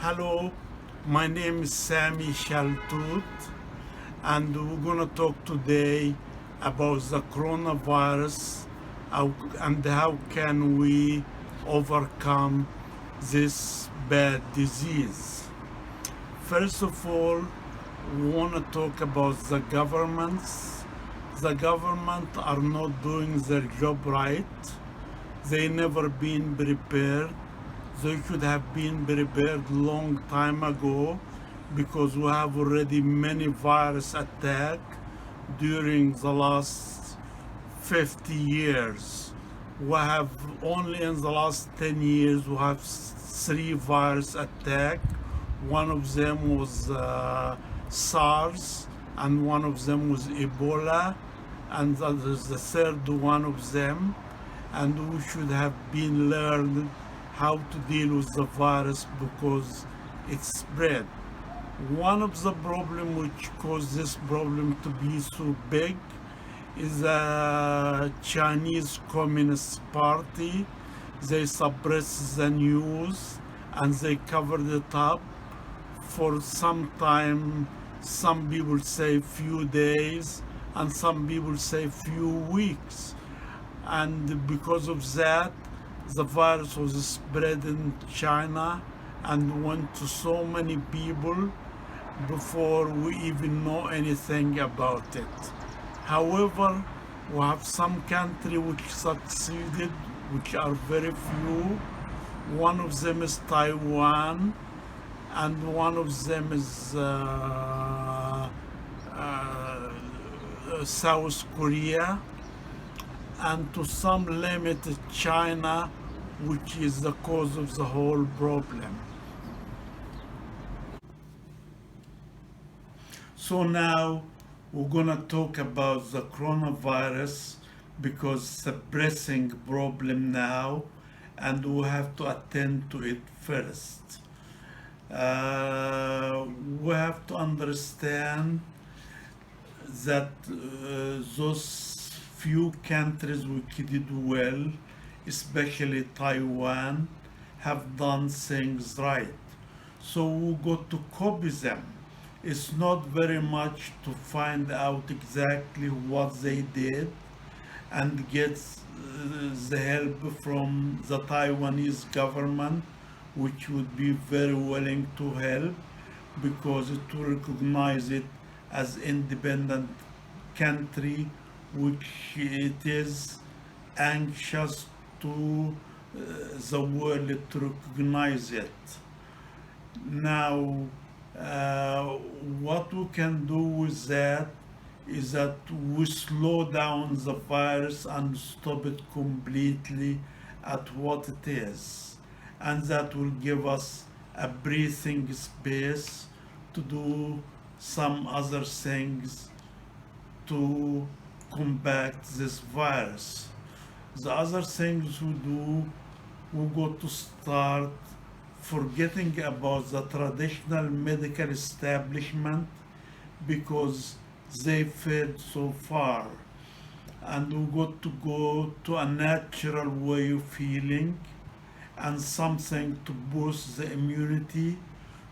Hello, my name is Sammy Shaltout, and we're gonna talk today about the coronavirus and how can we overcome this bad disease. First of all, we want to talk about the governments. The government are not doing their job right. They never been prepared. They should have been prepared long time ago because we have already many virus attack during the last 50 years. We have only in the last 10 years we have three virus attack. One of them was SARS, and one of them was Ebola, and there's the third one of them. And we should have been learned how to deal with the virus because it's spread. One of the problem which caused this problem to be so big is the Chinese Communist Party. They suppress the news and they covered it up for some time. Some people say few days and some people say few weeks. And because of that, the virus was spread in China and went to so many people before we even know anything about it. However, we have some countries which succeeded, which are very few. One of them is Taiwan, and one of them is South Korea, and to some limited China, which is the cause of the whole problem. So now we're gonna talk about the coronavirus because it's a pressing problem now and we have to attend to it first. We have to understand that those few countries which did well, especially Taiwan, have done things right. So we got to copy them. It's not very much to find out exactly what they did and get the help from the Taiwanese government, which would be very willing to help because it will recognize it as independent country which it is anxious to the world to recognize it. Now, what we can do with that is that we slow down the virus and stop it completely at what it is. And that will give us a breathing space to do some other things to combat this virus. The other things we do, we got to start forgetting about the traditional medical establishment because they failed so far. And we got to go to a natural way of healing and something to boost the immunity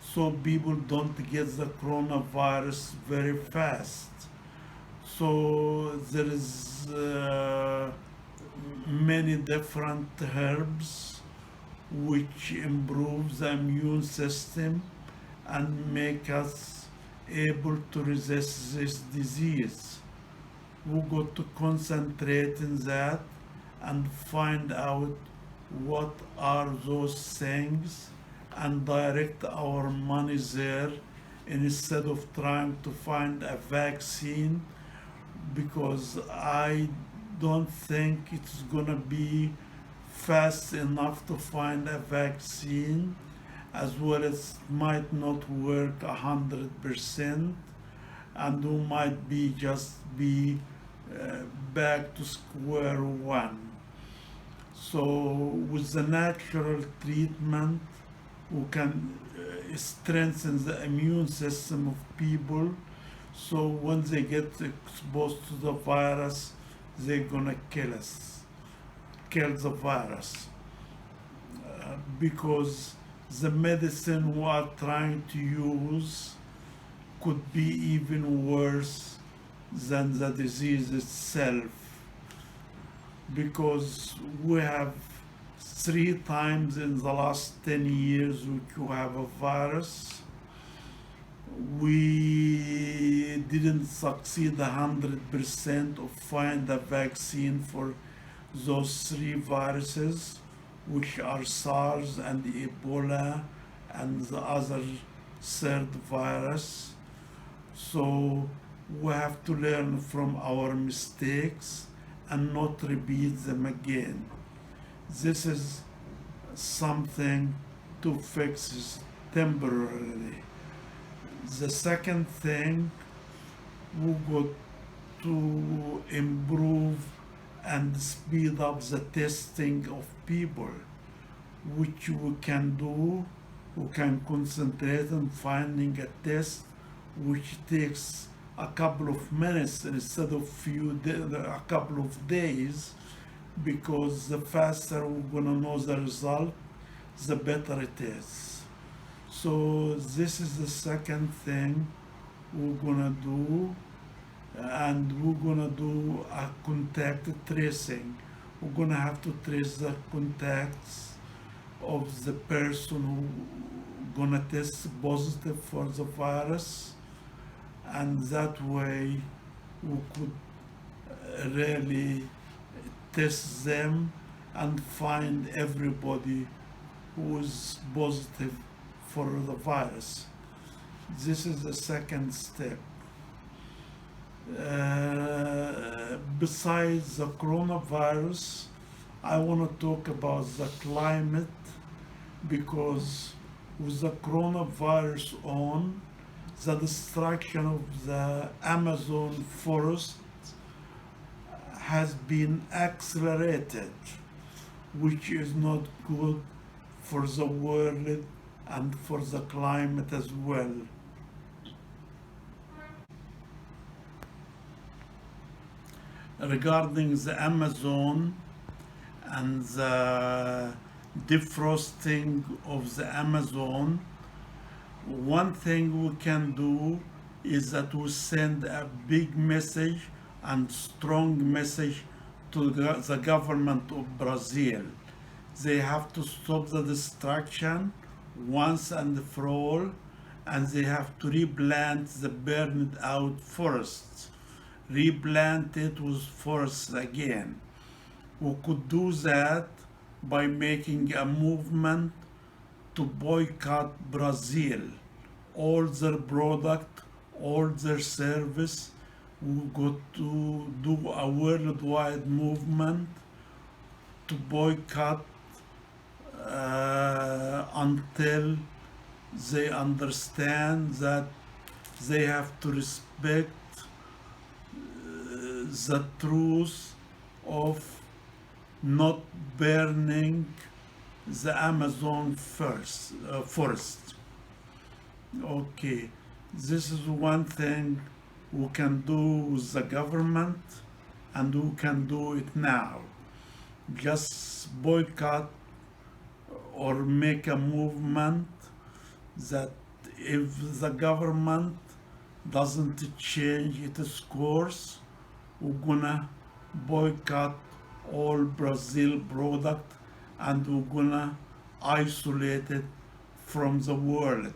so people don't get the coronavirus very fast. So there is many different herbs which improve the immune system and make us able to resist this disease. We got to concentrate in that and find out what are those things and direct our money there instead of trying to find a vaccine, because I don't think it's gonna be fast enough to find a vaccine, as well as might not work 100%, and we might be back to square one. So with the natural treatment, we can strengthen the immune system of people, so when they get exposed to the virus, they're gonna kill the virus. Because the medicine we are trying to use could be even worse than the disease itself, because we have 3 times in the last 10 years which you have a virus. We didn't succeed 100% of find a vaccine for those 3 viruses, which are SARS and Ebola and the other third virus. So we have to learn from our mistakes and not repeat them again. This is something to fix temporarily. The second thing, we got to improve and speed up the testing of people, which we can do. We can concentrate on finding a test which takes a couple of minutes instead of a couple of days, because the faster we're gonna know the result, the better it is. So this is the second thing we're gonna do, and we're gonna do a contact tracing. We're gonna have to trace the contacts of the person who gonna test positive for the virus, and that way we could really test them and find everybody who is positive for the virus. This is the second step. Besides the coronavirus, I want to talk about the climate, because with the coronavirus on, the destruction of the Amazon forest has been accelerated, which is not good for the world and for the climate as well. Regarding the Amazon and the defrosting of the Amazon, one thing we can do is that we send a big message and strong message to the government of Brazil. They have to stop the destruction once and for all, and they have to replant the burned out forests, replant it with forests again. We could do that by making a movement to boycott Brazil, all their product, all their service. We got to do a worldwide movement to boycott until they understand that they have to respect the truth of not burning the Amazon forest. Okay, this is one thing we can do with the government, and we can do it now. Just boycott or make a movement that if the government doesn't change its course, we're gonna boycott all Brazil product, and we're gonna isolate it from the world,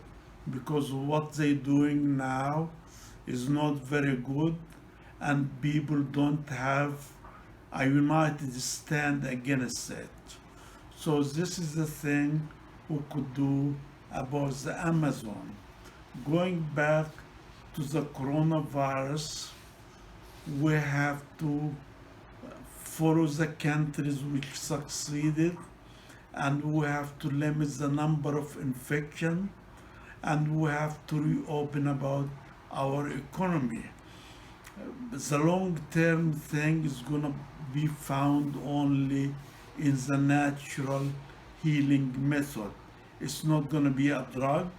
because what they're doing now is not very good, and people don't have a united stand against it. So this is the thing we could do about the Amazon. Going back to the coronavirus, we have to follow the countries which succeeded, and we have to limit the number of infection, and we have to reopen about our economy. The long-term thing is going to be found only in the natural healing method. It's not going to be a drug,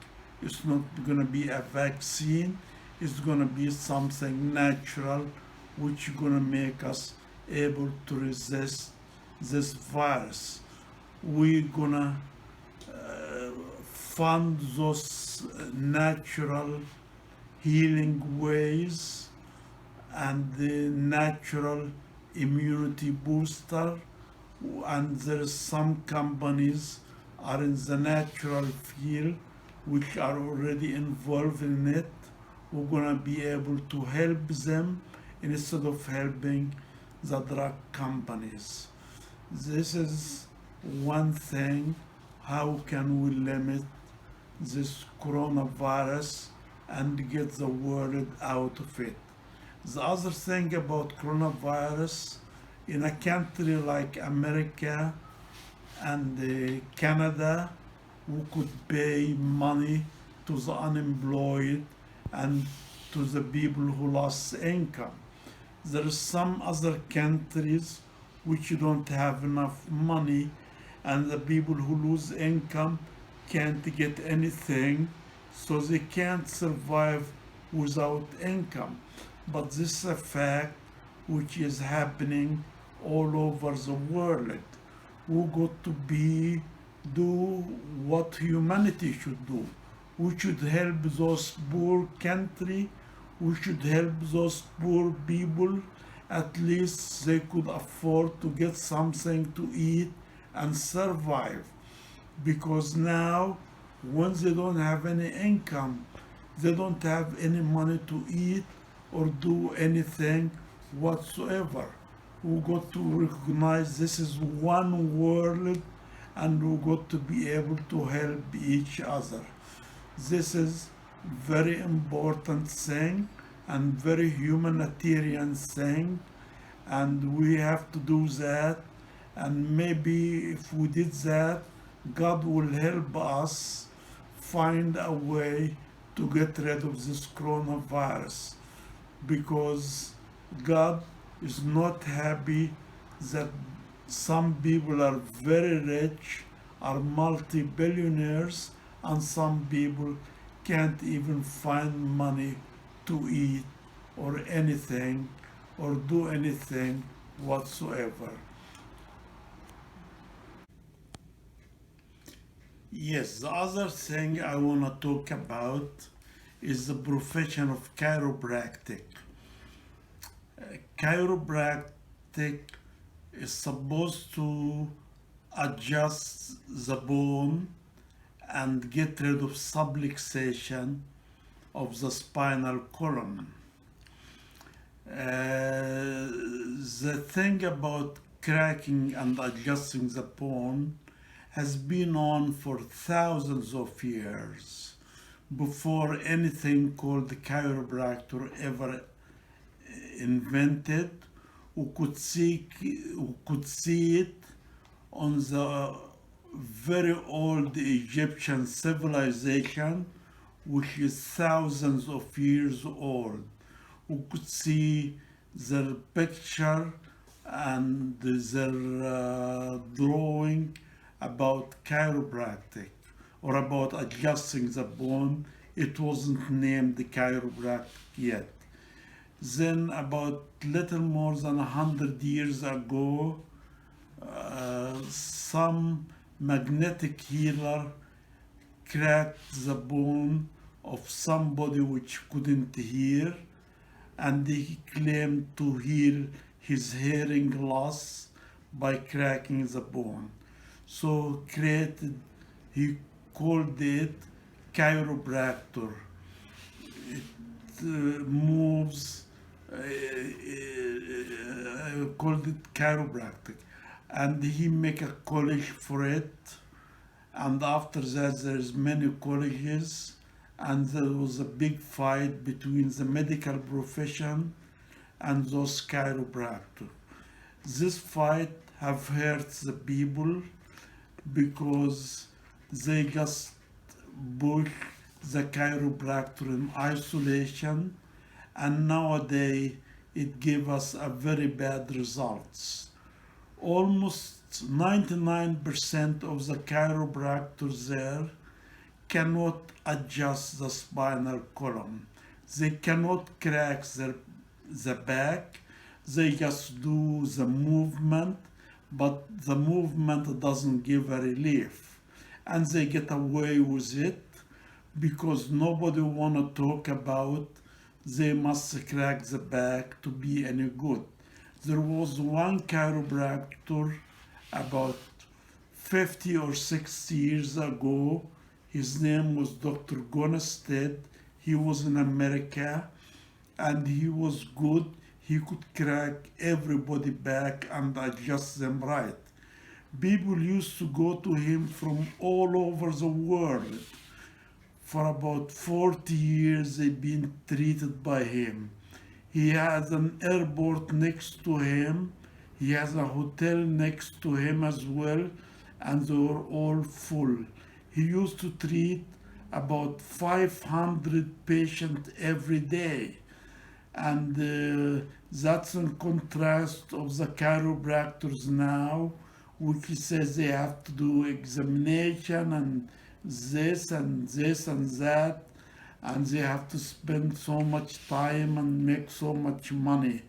it's not going to be a vaccine, it's going to be something natural which is going to make us able to resist this virus. We're going to fund those natural healing ways and the natural immunity booster. And there's some companies are in the natural field which are already involved in it. We're gonna be able to help them instead of helping the drug companies. This is one thing. How can we limit this coronavirus and get the word out of it? The other thing about coronavirus, in a country like America and Canada, who could pay money to the unemployed and to the people who lost income. There are some other countries which don't have enough money, and the people who lose income can't get anything, so they can't survive without income. But this is a fact which is happening all over the world. We got to do what humanity should do. We should help those poor country. We should help those poor people. At least they could afford to get something to eat and survive. Because now, when they don't have any income, they don't have any money to eat or do anything whatsoever. We got to recognize this is one world, and we got to be able to help each other. This is very important thing and very humanitarian thing, and we have to do that. And maybe if we did that, God will help us find a way to get rid of this coronavirus, because God is not happy that some people are very rich, are multi-billionaires, and some people can't even find money to eat or anything or do anything whatsoever. Yes, the other thing I want to talk about is the profession of chiropractic. Chiropractic is supposed to adjust the bone and get rid of subluxation of the spinal column. The thing about cracking and adjusting the bone has been on for thousands of years before anything called the chiropractor ever invented. We could see it on the very old Egyptian civilization, which is thousands of years old. We could see their picture and their drawing about chiropractic or about adjusting the bone. It wasn't named chiropractic yet. Then about little more than 100 years ago, some magnetic healer cracked the bone of somebody which couldn't hear, and he claimed to heal his hearing loss by cracking the bone. So he called it chiropractor. It moves, called it chiropractic. And he make a college for it. And after that, there's many colleges. And there was a big fight between the medical profession and those chiropractors. This fight have hurt the people because they just push the chiropractor in isolation, and nowadays it gave us a very bad results. Almost 99% of the chiropractors there cannot adjust the spinal column. They cannot crack the back. They just do the movement, but the movement doesn't give a relief. and they get away with it because nobody want to talk about they must crack the back to be any good. There was one chiropractor about 50 or 60 years ago. His name was Dr. Gonstead. He was in America and he was good. He could crack everybody back and adjust them right. People used to go to him from all over the world. For about 40 years, they've been treated by him. He has an airport next to him. He has a hotel next to him as well, and they were all full. He used to treat about 500 patients every day. And that's in contrast of the chiropractors now, which says they have to do examination and this and this and that, and they have to spend so much time and make so much money.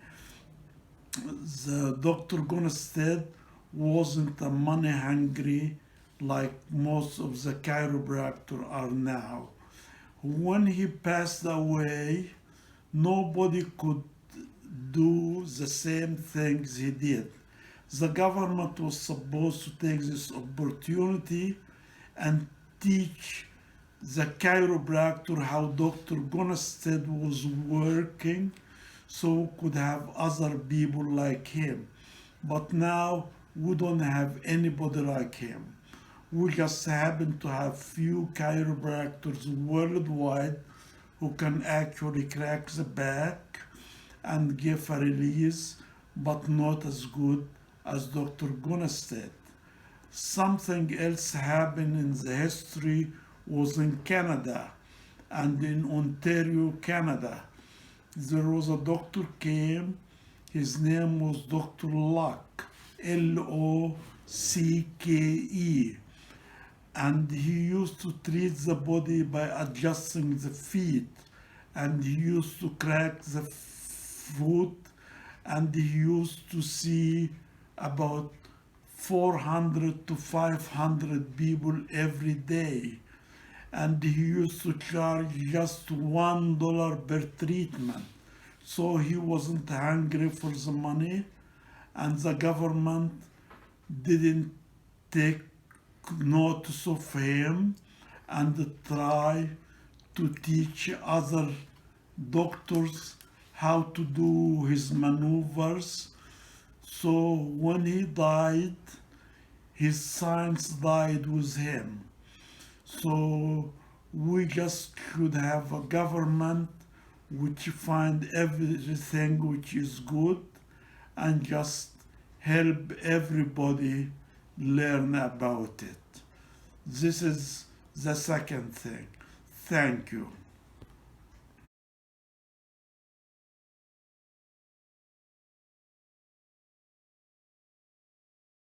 The Dr. Gonstead wasn't a money hungry like most of the chiropractors are now. When he passed away, nobody could do the same things he did. The government was supposed to take this opportunity and teach the chiropractor how Dr. Gonstead was working so could have other people like him. But now we don't have anybody like him. We just happen to have few chiropractors worldwide who can actually crack the back and give a release, but not as good as Dr. Gonstead. Something else happened in the history was in Canada and in Ontario, Canada. There was a doctor came, his name was Dr. Locke, Locke, and he used to treat the body by adjusting the feet, and he used to crack the foot, and he used to see about 400 to 500 people every day, and he used to charge just $1 per treatment. So he wasn't hungry for the money, and the government didn't take notice of him and try to teach other doctors how to do his maneuvers. So when he died, his science died with him. So we just should have a government which find everything which is good and just help everybody learn about it. This is the second thing. Thank you.